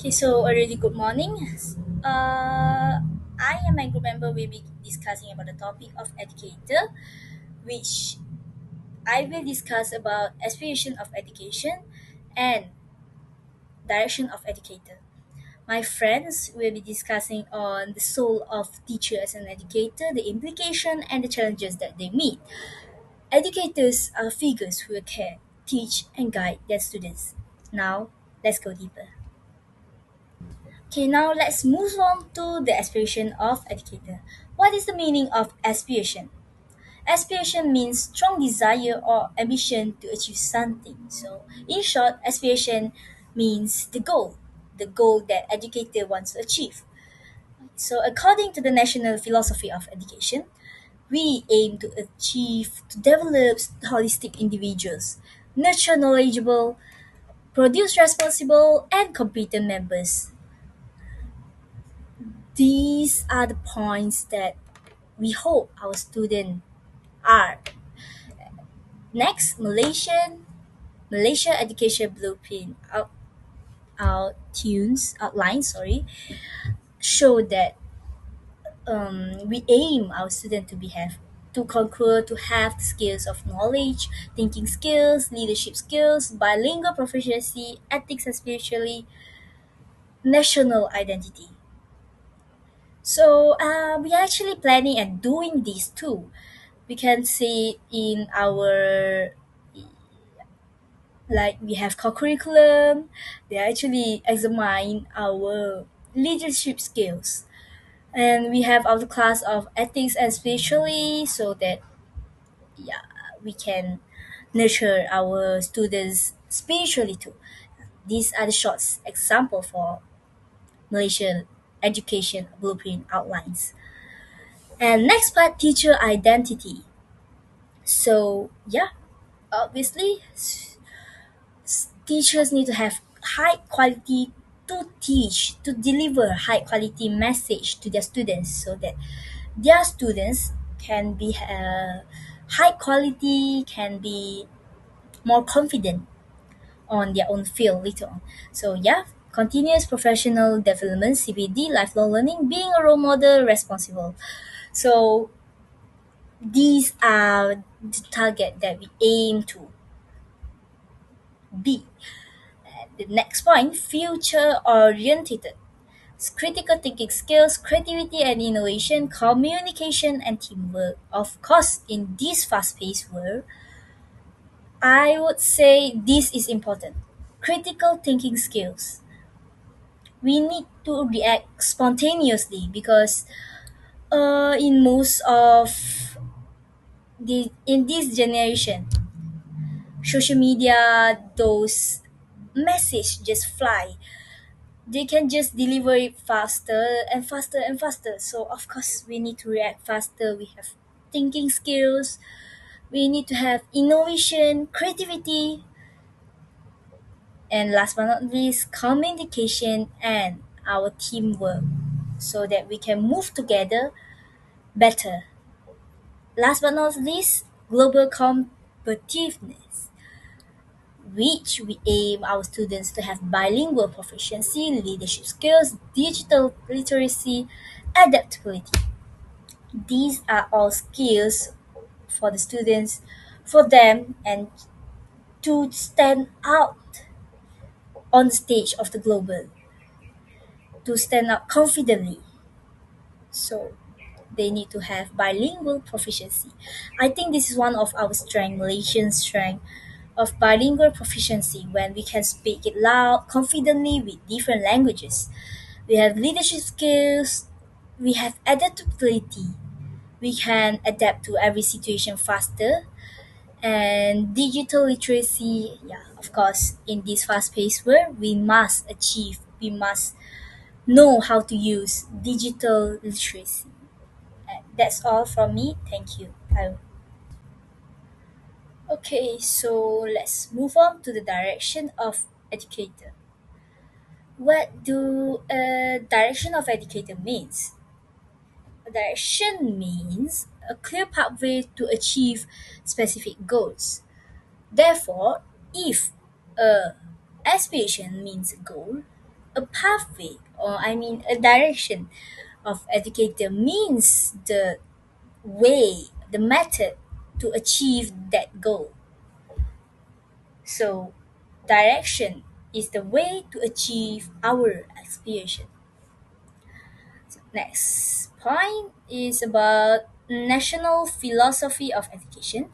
Okay, so a really good morning. I and my group member will be discussing about the topic of educator, which I will discuss about aspiration of education and direction of educator. My friends will be discussing on the soul of teacher as an educator, the implication and the challenges that they meet. Educators are figures who care, teach, and guide their students. Now, let's go deeper. Okay, now let's move on to the aspiration of educator. What is the meaning of aspiration? Aspiration means strong desire or ambition to achieve something. So, in short, aspiration means the goal that educator wants to achieve. So, according to the national philosophy of education, we aim to achieve to develop holistic individuals, nurture knowledgeable, produce responsible and competent members. These are the points that we hope our students are. Next, Malaysia Education Blueprint outlines show that we aim our student to be have to conquer to have the skills of knowledge, thinking skills, leadership skills, bilingual proficiency, ethics and spiritually, national identity. So we are actually planning and doing this too. We can see in our like we have co-curriculum. They actually examine our leadership skills, and we have our class of ethics and spiritually, so that yeah we can nurture our students spiritually too. These are the short example for Malaysian education blueprint outlines. And next part, teacher identity. So yeah, obviously teachers need to have high quality to teach to deliver high quality message to their students so that their students can be high quality, can be more confident on their own field later on. So yeah, continuous professional development, CPD, lifelong learning, being a role model, responsible. So these are the target that we aim to be. The next point, future oriented. Critical thinking skills, creativity and innovation, communication and teamwork. Of course, in this fast-paced world, I would say this is important. Critical thinking skills. We need to react spontaneously because in most of the in this generation, social media, those message just fly. They can just deliver it faster and faster and faster. So of course we need to react faster. We have thinking skills. We need to have innovation, creativity, and last but not least, communication and our teamwork so that we can move together better. Last but not least, global competitiveness, which we aim our students to have bilingual proficiency, leadership skills, digital literacy, adaptability. These are all skills for the students, for them, and to stand out on the stage of the global, to stand out confidently. So they need to have bilingual proficiency. I think this is one of our strength, Malaysian strength of bilingual proficiency when we can speak it loud, confidently with different languages. We have leadership skills, we have adaptability, we can adapt to every situation faster, and digital literacy. Yeah, of course, in this fast paced world, we must know how to use digital literacy. That's all from me. Thank you. Okay, so let's move on to the direction of educator. What do a direction of educator means? A direction means a clear pathway to achieve specific goals. Therefore, if a aspiration means a goal, A pathway, or I mean a direction of educator means the way, the method to achieve that goal. So, direction is the way to achieve our aspiration. Next point is about national philosophy of education.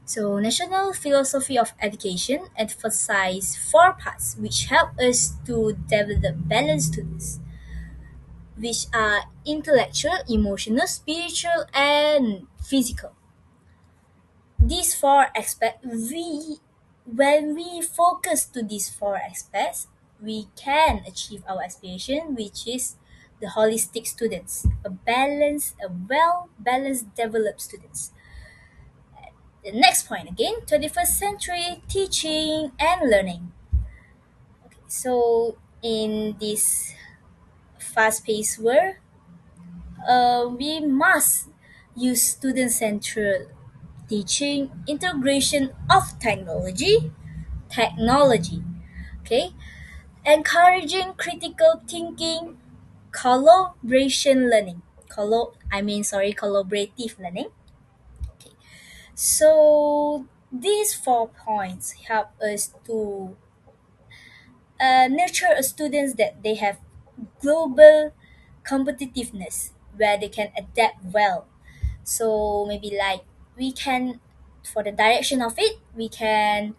So, national philosophy of education emphasize four parts which help us to develop balanced students, which are intellectual, emotional, spiritual, and physical. These four aspects, when we focus to these four aspects, we can achieve our aspiration, which is the holistic students, a well balanced, developed students. The next point again, 21st century teaching and learning. So in this fast-paced world, we must use student-centered teaching, integration of technology, okay, encouraging critical thinking, collaborative learning. Okay, so these 4 points help us to nurture a students that they have global competitiveness where they can adapt well. So maybe like we can, for the direction of it, we can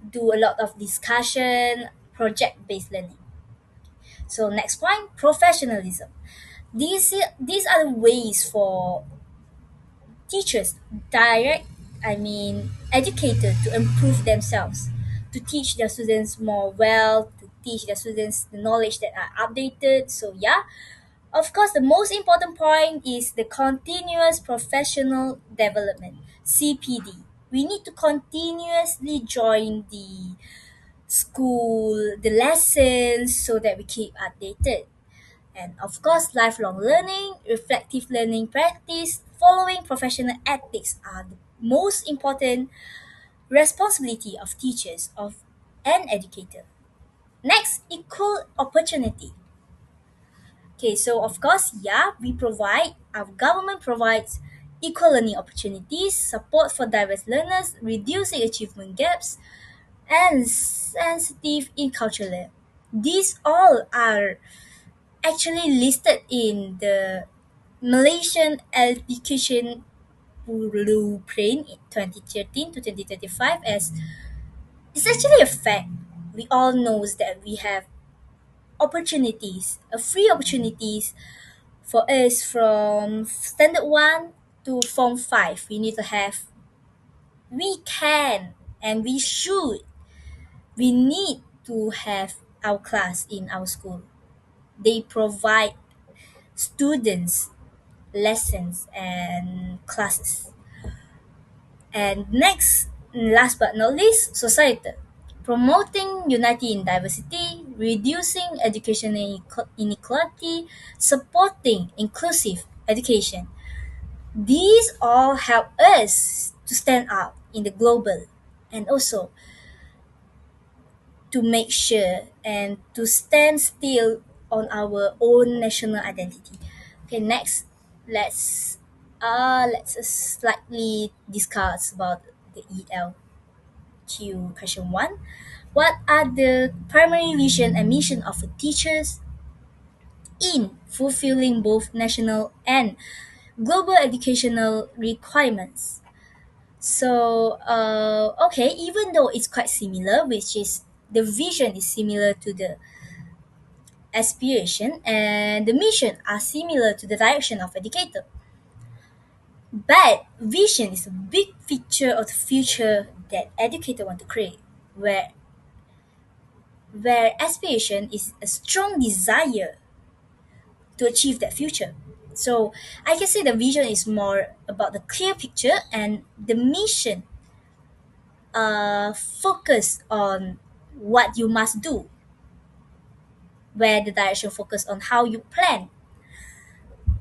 do a lot of discussion, project based learning. So next point, professionalism. These are the ways for teachers, direct, I mean educators, to improve themselves, to teach their students more well, to teach their students the knowledge that are updated. So yeah, of course, the most important point is the continuous professional development, CPD. We need to continuously join the school, the lessons, so that we keep updated. And of course, lifelong learning, reflective learning practice, following professional ethics are the most important responsibility of teachers of an educator. Next, equal opportunity. Okay, so of course, yeah, our government provides equal learning opportunities, support for diverse learners, reducing achievement gaps, and sensitive in cultural. These all are actually listed in the Malaysian Education Blueprint in 2013 to 2035 as it's actually a fact. We all knows that we have opportunities, free opportunities for us from standard 1 to form 5. We can and we need to have our class in our school. They provide students lessons and classes. And next, last but not least, societal. Promoting unity in diversity, reducing educational inequality, supporting inclusive education. These all help us to stand out in the global and also to make sure and to stand still on our own national identity. Okay, next, let's slightly discuss about the ELQ question one. What are the primary vision and mission of the teachers in fulfilling both national and global educational requirements? So, okay, even though it's quite similar, which is the vision is similar to the aspiration and the mission are similar to the direction of educator. But vision is a big picture of the future that educator want to create, where aspiration is a strong desire to achieve that future. So I can say the vision is more about the clear picture and the mission focus on what you must do, where the direction focus on how you plan.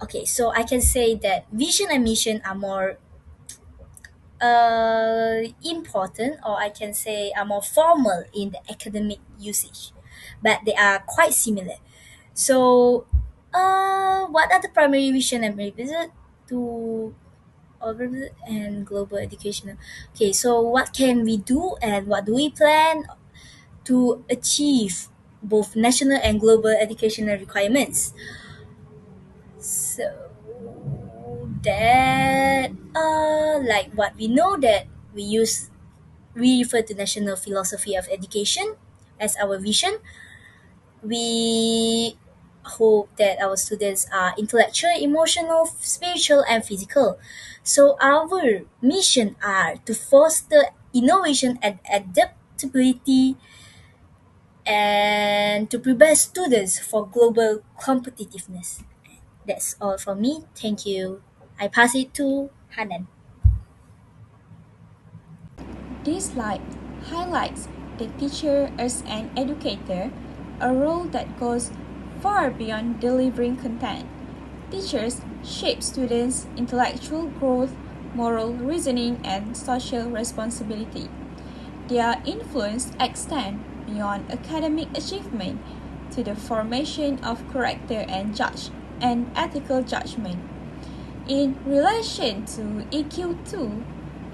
Okay, so I can say that vision and mission are more important, or I can say are more formal in the academic usage. but they are quite similar. So, what are the primary vision and revisit to urban and global education? Okay, so what can we do and what do we plan to achieve both national and global educational requirements? So that like what we know that we refer to national philosophy of education as our vision. We hope that our students are intellectual, emotional, spiritual, and physical. So our mission are to foster innovation and adaptability and to prepare students for global competitiveness. That's all from me. Thank you. I pass it to Hanan. This slide highlights the teacher as an educator, a role that goes far beyond delivering content. Teachers shape students' intellectual growth, moral reasoning, and social responsibility. Their influence extends beyond academic achievement to the formation of character and ethical judgment. In relation to EQ2,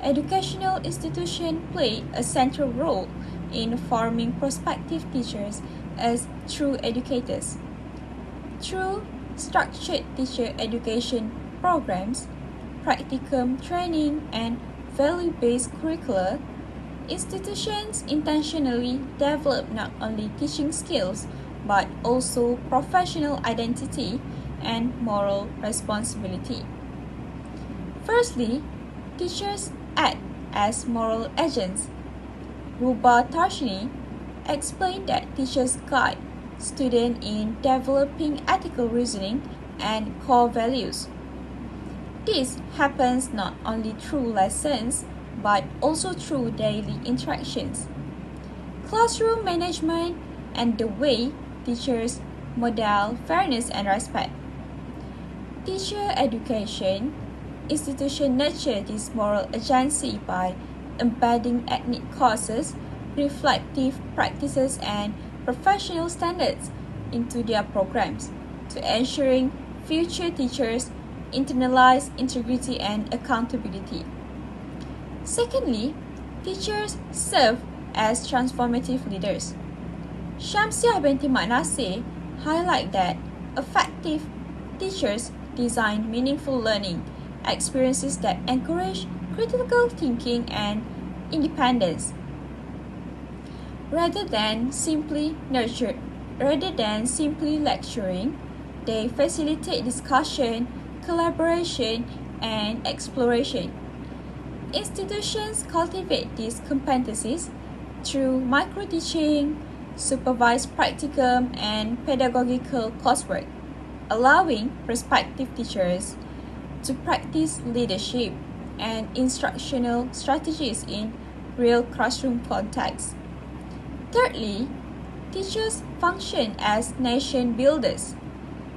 educational institutions play a central role in forming prospective teachers as true educators. Through structured teacher education programs, practicum training, and value-based curricula, institutions intentionally develop not only teaching skills but also professional identity and moral responsibility. Firstly, teachers act as moral agents. Ruba Tarshini explained that teachers guide students in developing ethical reasoning and core values. This happens not only through lessons but also through daily interactions. Classroom management and the way teachers model fairness and respect. Teacher education institutions nurture this moral agency by embedding ethnic causes, reflective practices, and professional standards into their programs to ensuring future teachers internalize integrity and accountability. Secondly, teachers serve as transformative leaders. Shamsiah binti Maknasir highlight that effective teachers design meaningful learning experiences that encourage critical thinking and independence. Rather than simply lecturing, they facilitate discussion, collaboration, and exploration. Institutions cultivate these competencies through micro-teaching, supervised practicum, and pedagogical coursework, allowing prospective teachers to practice leadership and instructional strategies in real classroom contexts. Thirdly, teachers function as nation builders.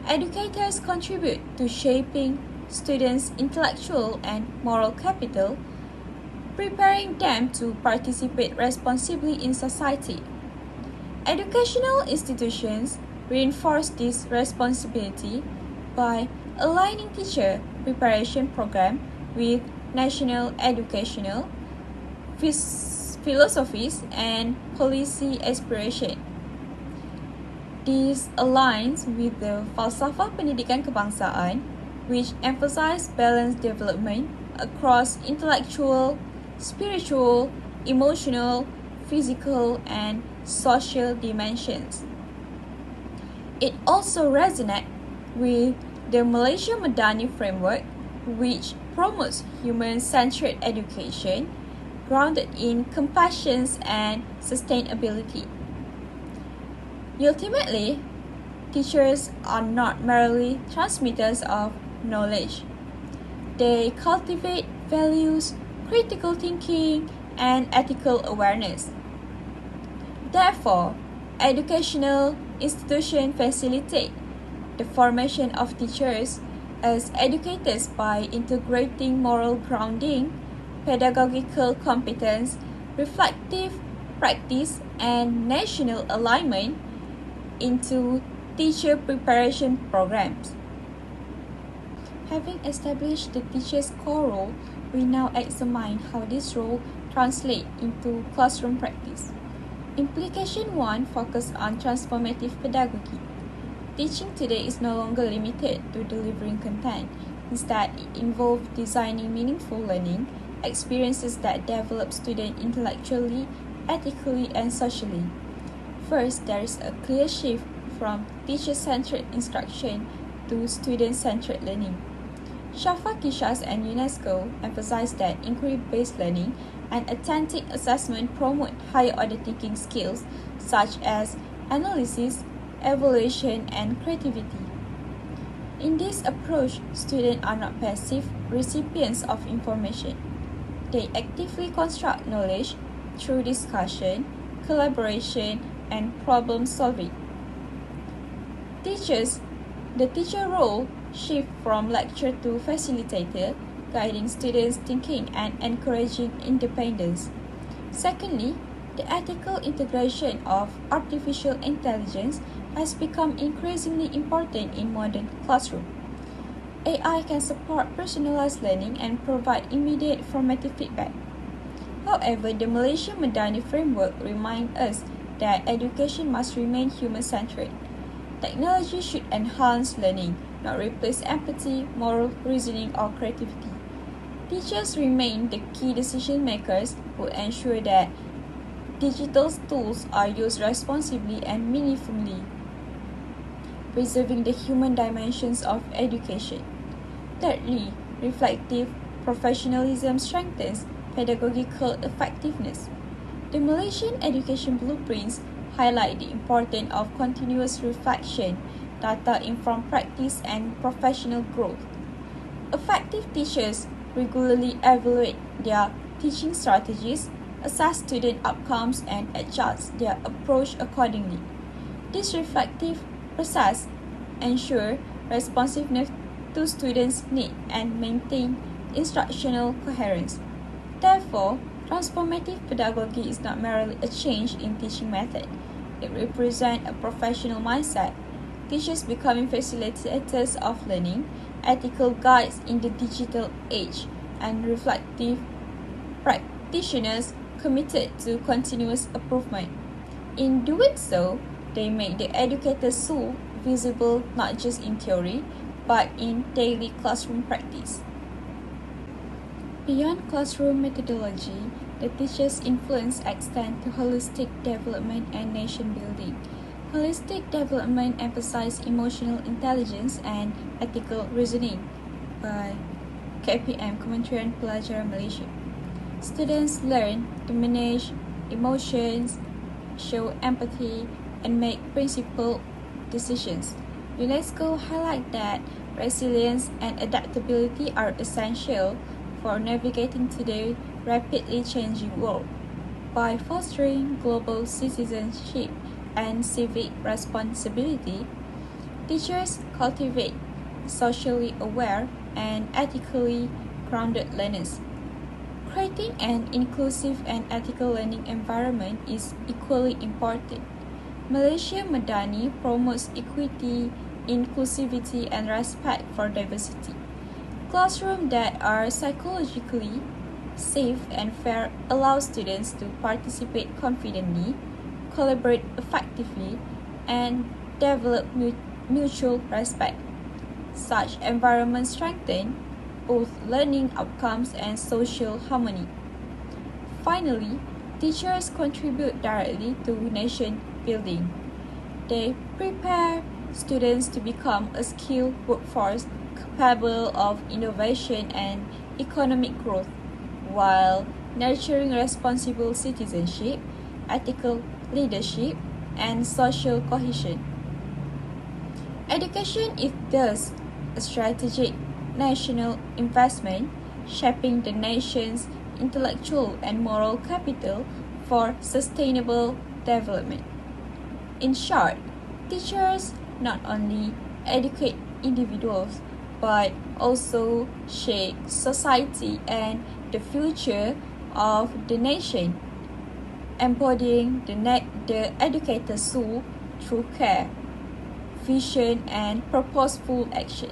Educators contribute to shaping students' intellectual and moral capital, preparing them to participate responsibly in society. Educational institutions reinforce this responsibility by aligning teacher preparation program with national educational philosophies and policy aspiration. This aligns with the falsafah pendidikan kebangsaan, which emphasize balanced development across intellectual, spiritual, emotional, physical, and social dimensions. It also resonates with the Malaysia Madani framework, which promotes human-centered education grounded in compassion and sustainability. Ultimately, teachers are not merely transmitters of knowledge. They cultivate values, critical thinking, and ethical awareness. Therefore, educational institutions facilitate the formation of teachers as educators by integrating moral grounding, pedagogical competence, reflective practice, and national alignment into teacher preparation programs. Having established the teacher's core role, we now examine how this role translates into classroom practice. Implication 1 focuses on transformative pedagogy. Teaching today is no longer limited to delivering content. Instead, it involves designing meaningful learning experiences that develop students intellectually, ethically, and socially. First, there is a clear shift from teacher-centered instruction to student-centered learning. Shafa Kishas and UNESCO emphasize that inquiry-based learning and authentic assessment promote higher-order thinking skills such as analysis, evaluation, and creativity. In this approach, students are not passive recipients of information. They actively construct knowledge through discussion, collaboration, and problem solving. The teacher role shifts from lecturer to facilitator, guiding students' thinking and encouraging independence. Secondly, the ethical integration of artificial intelligence has become increasingly important in modern classrooms. AI can support personalized learning and provide immediate formative feedback. However, the Malaysian Madani framework reminds us that education must remain human-centered. Technology should enhance learning, not replace empathy, moral reasoning, or creativity. Teachers remain the key decision makers who ensure that digital tools are used responsibly and meaningfully, preserving the human dimensions of education. Thirdly, reflective professionalism strengthens pedagogical effectiveness. The Malaysian education blueprints highlight the importance of continuous reflection, data-informed practice, and professional growth. Effective teachers regularly evaluate their teaching strategies, assess student outcomes, and adjust their approach accordingly. This reflective process ensures responsiveness to students' needs and maintain instructional coherence. Therefore, transformative pedagogy is not merely a change in teaching method. It represents a professional mindset. Teachers becoming facilitators of learning, ethical guides in the digital age, and reflective practitioners committed to continuous improvement. In doing so, they make the educator's role visible not just in theory, but in daily classroom practice. Beyond classroom methodology, the teacher's influence extends to holistic development and nation building. Holistic development emphasizes emotional intelligence and ethical reasoning by KPM, Kementerian Pelajaran Malaysia. Students learn to manage emotions, show empathy, and make principled decisions. UNESCO highlights that resilience and adaptability are essential for navigating today's rapidly changing world. By fostering global citizenship and civic responsibility, teachers cultivate socially aware and ethically grounded learners. Creating an inclusive and ethical learning environment is equally important. Malaysia Madani promotes equity, inclusivity, and respect for diversity. Classrooms that are psychologically safe and fair allow students to participate confidently, collaborate effectively, and develop mutual respect. Such environments strengthen both learning outcomes and social harmony. Finally, teachers contribute directly to nation building. They prepare students to become a skilled workforce capable of innovation and economic growth, while nurturing responsible citizenship, ethical leadership, and social cohesion. Education is thus a strategic national investment, shaping the nation's intellectual and moral capital for sustainable development. In short, teachers not only educate individuals but also shape society and the future of the nation, embodying the educator's soul through care, vision, and purposeful action.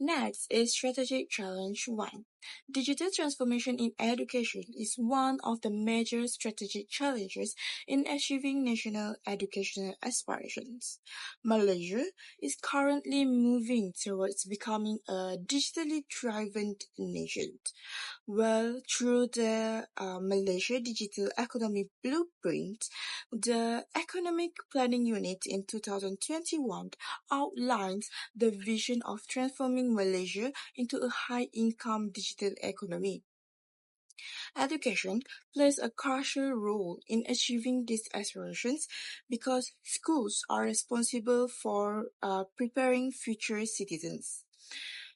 Next is Strategic Challenge 1. Digital transformation in education is one of the major strategic challenges in achieving national educational aspirations. Malaysia is currently moving towards becoming a digitally driven nation. Well, through the Malaysia Digital Economy Blueprint, the Economic Planning Unit in 2021 outlines the vision of transforming Malaysia into a high-income digital economy. Education plays a crucial role in achieving these aspirations because schools are responsible for preparing future citizens.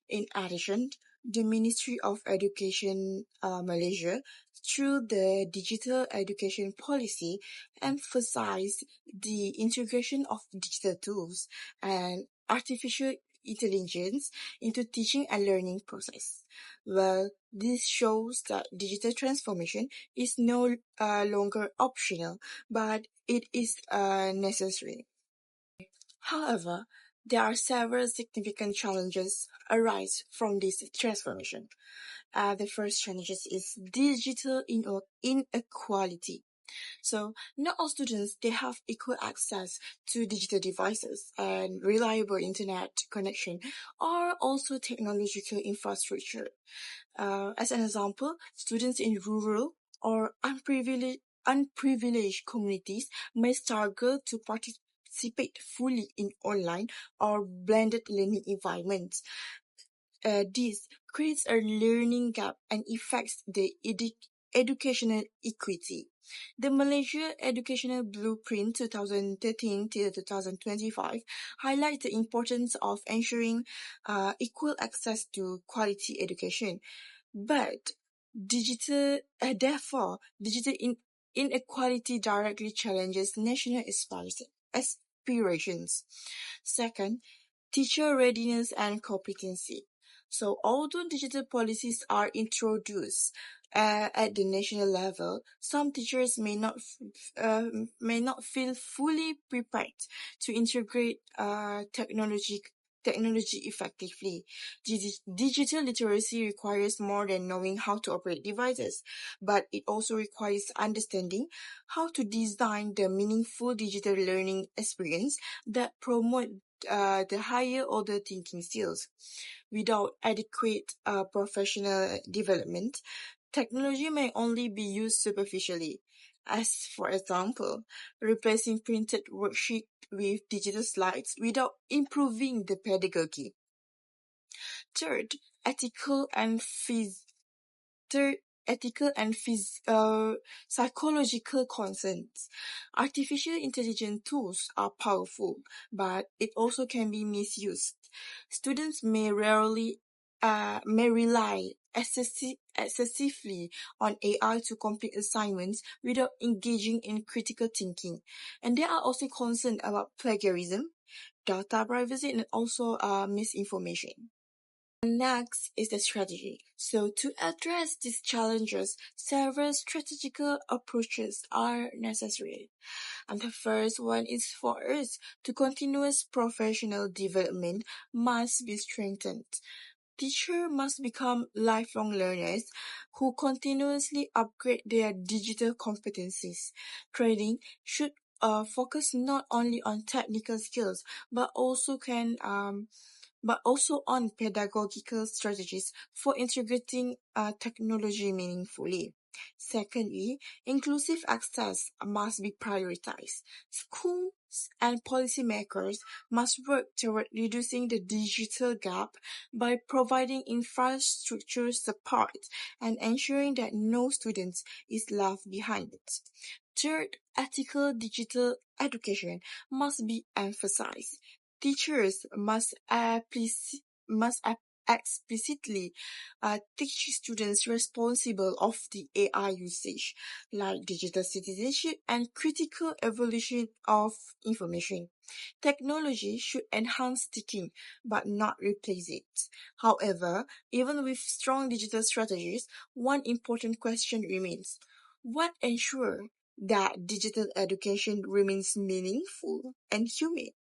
In addition, the Ministry of Education Malaysia, through the digital education policy, emphasized the integration of digital tools and artificial intelligence into teaching and learning process. Well, this shows that digital transformation is no longer optional, but it is necessary. However, there are several significant challenges arise from this transformation. The first challenge is digital inequality. So not all students they have equal access to digital devices and reliable internet connection or also technological infrastructure. As an example, students in rural or unprivileged communities may struggle to participate fully in online or blended learning environments. This creates a learning gap and affects the educational equity. The Malaysia Educational Blueprint 2013 to 2025 highlights the importance of ensuring equal access to quality education. But therefore, inequality directly challenges national aspirations. Second, teacher readiness and competency. So, although digital policies are introduced at the national level, some teachers may not feel fully prepared to integrate technology effectively. Digital literacy requires more than knowing how to operate devices, but it also requires understanding how to design the meaningful digital learning experience that promote the higher order thinking skills. Without adequate professional development, technology may only be used superficially. As for example, replacing printed worksheet with digital slides without improving the pedagogy. Third, ethical and phys- third, ethical and psychological concerns. Artificial intelligence tools are powerful, but it also can be misused. Students may rely excessively on AI to complete assignments without engaging in critical thinking. And they are also concerned about plagiarism, data privacy, and also misinformation. Next is the strategy. So to address these challenges, several strategical approaches are necessary. And the first one is for us to continuous professional development must be strengthened. Teachers must become lifelong learners who continuously upgrade their digital competencies. Training should focus not only on technical skills but also on pedagogical strategies for integrating technology meaningfully. Secondly, inclusive access must be prioritized. Schools and policymakers must work toward reducing the digital gap by providing infrastructure support and ensuring that no student is left behind. Third, ethical digital education must be emphasized. Teachers must explicitly teach students responsible of the AI usage, like digital citizenship and critical evaluation of information. Technology should enhance teaching, but not replace it. However, even with strong digital strategies, one important question remains. What ensures that digital education remains meaningful and humane?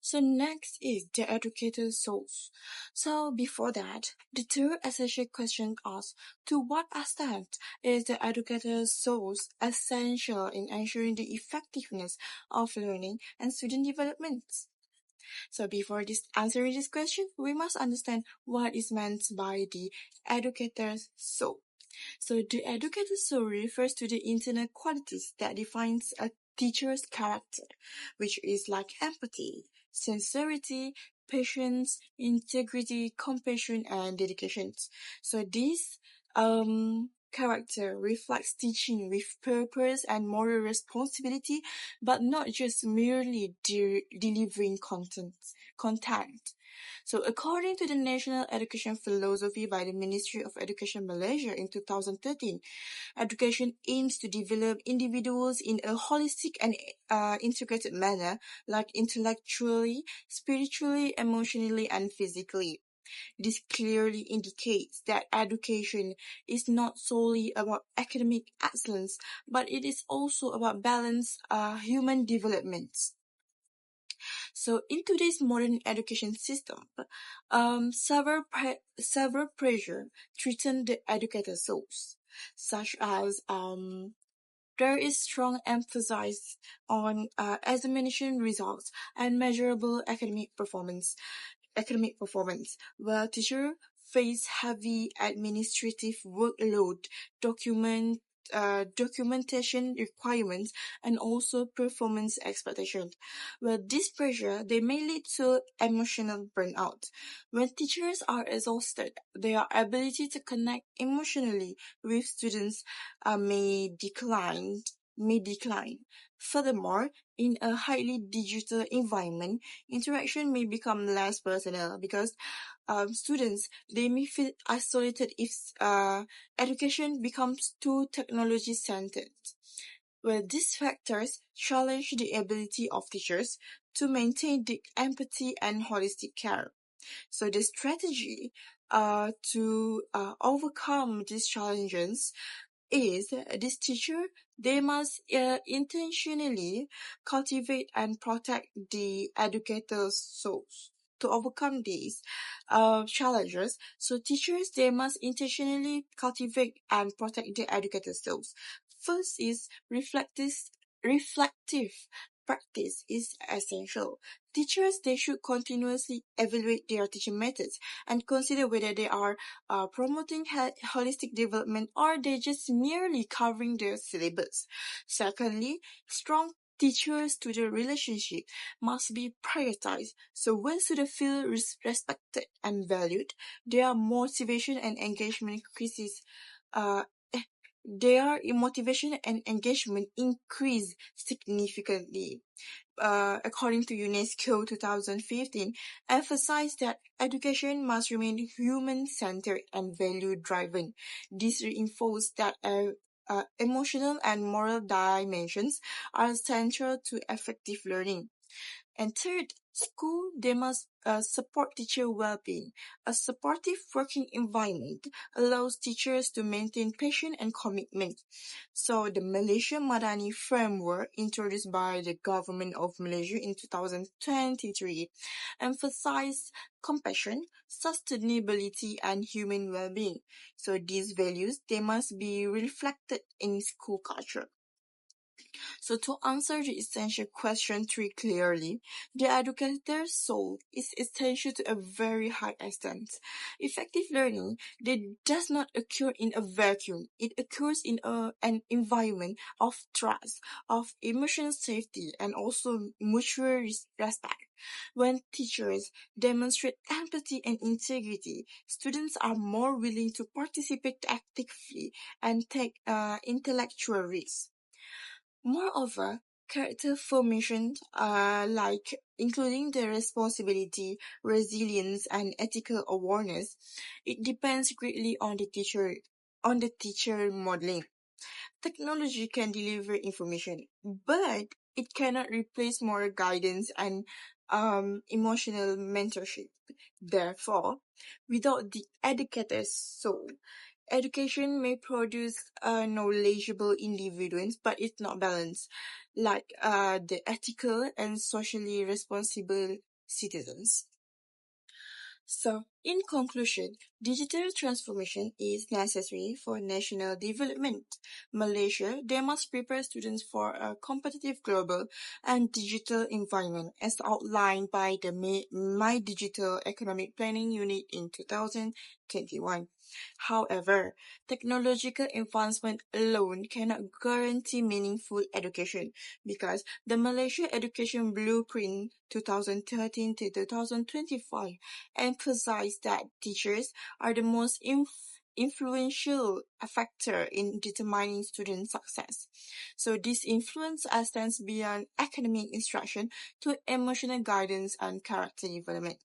So next is the educator's source. So before that, the two essential questions asked: to what extent is the educator's source essential in ensuring the effectiveness of learning and student development? So before answering this question, we must understand what is meant by the educator's soul. So the educator's soul refers to the internal qualities that defines a teacher's character, which is like empathy, sincerity, patience, integrity, compassion, and dedication. So this character reflects teaching with purpose and moral responsibility, but not just merely delivering content. So according to the National Education Philosophy by the Ministry of Education Malaysia in 2013, education aims to develop individuals in a holistic and integrated manner, like intellectually, spiritually, emotionally, and physically. This clearly indicates that education is not solely about academic excellence, but it is also about balanced human development. So in today's modern education system, several pressure threaten the educator souls, such as there is strong emphasis on examination results and measurable academic performance, where teachers face heavy administrative workload, documentation requirements, and also performance expectations. Well, this pressure they may lead to emotional burnout. When teachers are exhausted, their ability to connect emotionally with students may decline. Furthermore, in a highly digital environment, interaction may become less personal because students they may feel isolated if education becomes too technology centered. Well, these factors challenge the ability of teachers to maintain the empathy and holistic care. So the strategy to overcome these challenges is this teacher they must intentionally cultivate and protect the educator's souls. To overcome these challenges, so teachers they must intentionally cultivate and protect the educator's souls. First is reflective practice is essential. Teachers they should continuously evaluate their teaching methods and consider whether they are promoting holistic development or they just merely covering their syllabus. Secondly, strong teacher-student relationship must be prioritized. So when students feel respected and valued, their motivation and engagement increases. Uh, their motivation and engagement increase significantly. According to UNESCO 2015, emphasized that education must remain human-centered and value-driven. This reinforced that emotional and moral dimensions are central to effective learning. And third, school they must support teacher well-being. A supportive working environment allows teachers to maintain passion and commitment. So the Malaysia Madani framework introduced by the government of Malaysia in 2023 emphasized compassion, sustainability, and human well-being. So these values they must be reflected in school culture. So to answer the essential question 3 clearly, the educator's soul is essential to a very high extent. Effective learning does not occur in a vacuum. It occurs in an environment of trust, of emotional safety, and also mutual respect. When teachers demonstrate empathy and integrity, students are more willing to participate actively and take intellectual risks. Moreover, character formation, like including the responsibility, resilience, and ethical awareness, it depends greatly on the teacher modeling. Technology can deliver information, but it cannot replace moral guidance and emotional mentorship. Therefore, without the educator's soul, Education may produce knowledgeable individuals, but it's not balanced, like the ethical and socially responsible citizens. So, in conclusion, digital transformation is necessary for national development. Malaysia, they must prepare students for a competitive global and digital environment as outlined by the My Digital Economic Planning Unit in 2021. However, technological advancement alone cannot guarantee meaningful education because the Malaysia Education Blueprint 2013 to 2025 emphasize that teachers are the most influential factor in determining student success. So this influence extends beyond academic instruction to emotional guidance and character development.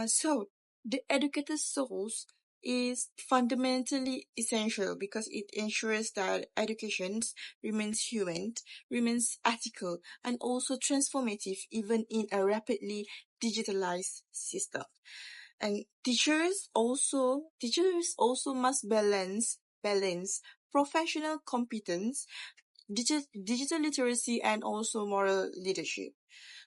So the educator's source is fundamentally essential because it ensures that education remains human, remains ethical, and also transformative even in a rapidly digitalized system. And teachers also must balance professional competence, digital literacy, and also moral leadership.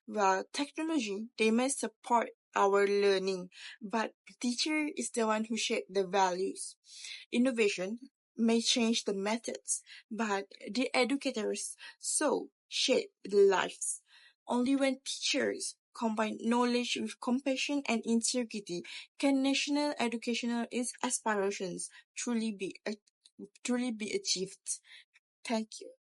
Well, technology, they may support our learning, but the teacher is the one who shape the values. Innovation may change the methods, but the educators so shape the lives. Only when teachers combine knowledge with compassion and integrity can national educational aspirations truly be achieved. Thank you.